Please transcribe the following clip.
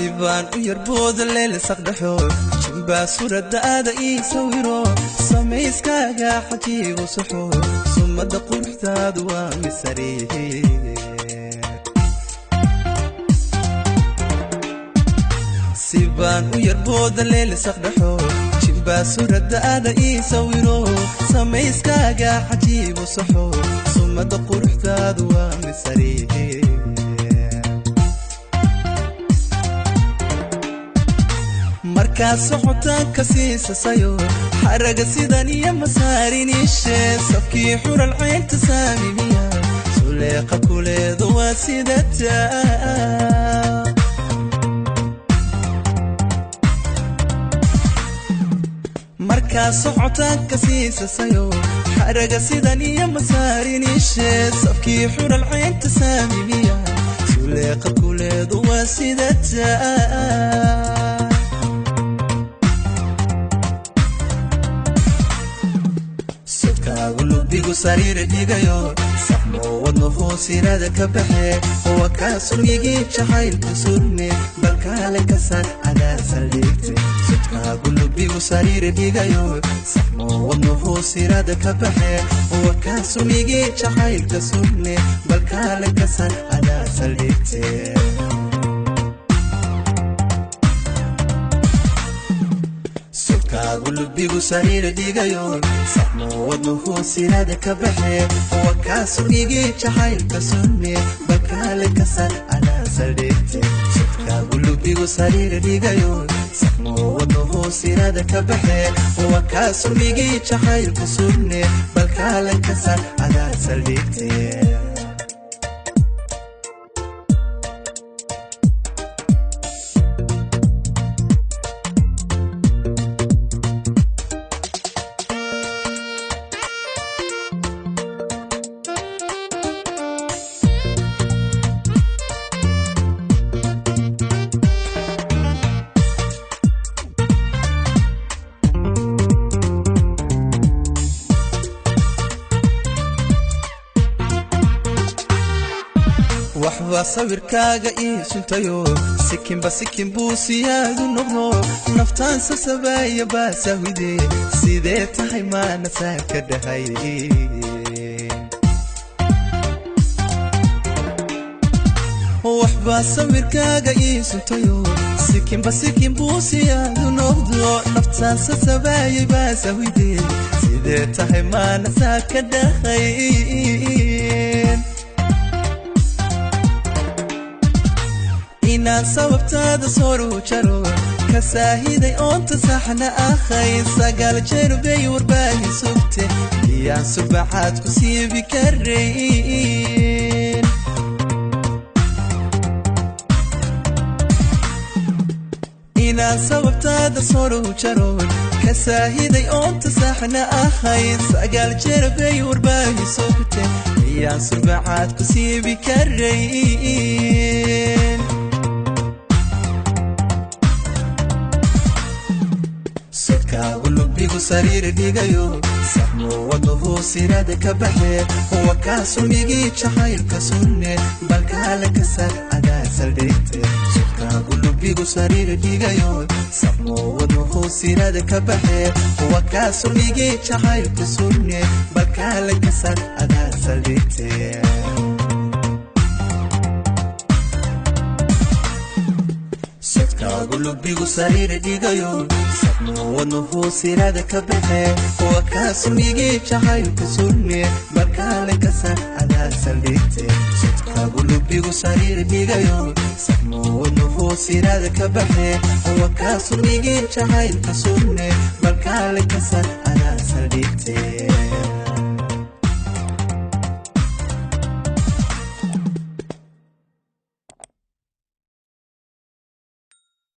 sibaan u yarbooda leele saqdhaxo jimbaa suuradda aada ii sawiro samayskaaga xajiibu saxo sumadda quruxdaadu waa misariihi sibaan u yarbooda leele saqdhaxo jimbaa suuradda aada ii sawiro samayskaaga xajiibu saxo sumadda quruxdaadu waa misariihi markaas socotaanka siisasayo xaraga sidan iyo masaariniishe safkii xural caynta saamimiya suleeqa kuleedu waa sidataa markaas socotaanka siisasayo xaraga sidan iyo masaariniishe safkii xural caynta saamimiya suleeqa kuleedu waa sidataa gulubigu sariir dhigayo saxmo wadno hoosirada ka baxe oo ka sumigii jacaylka surme balkaale ka san adaa saldhigte sudka gulubigu sariir dhigayo saxmo wadno hoosirada ka baxe oo ka sumigii jacaylka surme balkaale ka san adaa saldhigte gulubigu sariir dhigayo saxmo wadno hoosirada ka baxe oo ka sumigii jacaylka surme balkaale ka san adaa saldhigte sudka gulubigu sariir dhigayo saxmo wadno hoosirada ka baxe oo ka sumigii jacaylka surme balkaale ka san adaa saldhigte waxba sawirkaaga ii suntayo sikinba sikin buu siyaadu noqdo naftaan sasabaya baasahwide sidee tahay maana saa ka dhahay waxba sawirkaaga ii suntayo sikinba sikin buu siyaadu noqdo naftaan sasabaya baasahwide sidee tahay maana saa ka dhahay inaan sababtaada sooru jaro ka saahiday oonta saxna akhay sagaal jeer bay warbaahin sugte iyaan subaxaad ku siibi karayn inaan sababtaada sooru jaro ka saahiday oonta saxna akhay sagaal jeer bay warbaahin sugte iyaan subaxaad ku siibi karayn gulubigu sariir dhigayo saxmo wadno hoosirada ka baxe oo ka sumigii jacaylka surme balkaale ka san adaa saldhigte sudka gulubigu sariir dhigayo saxmo wadno hoosirada ka baxe oo ka sumigii jacaylka surme balkaale ka san adaa saldhigte gulubigu sariir dhigayo saxmo wadno hoosirada ka baxe oo ka sumigii jacaylka surme balkaale ka san adaa saldhigte sudka gulubigu sariir dhigayo saxmo wadno hoosirada ka baxe oo ka sumigii jacaylka surme balkaale ka san adaa saldhigte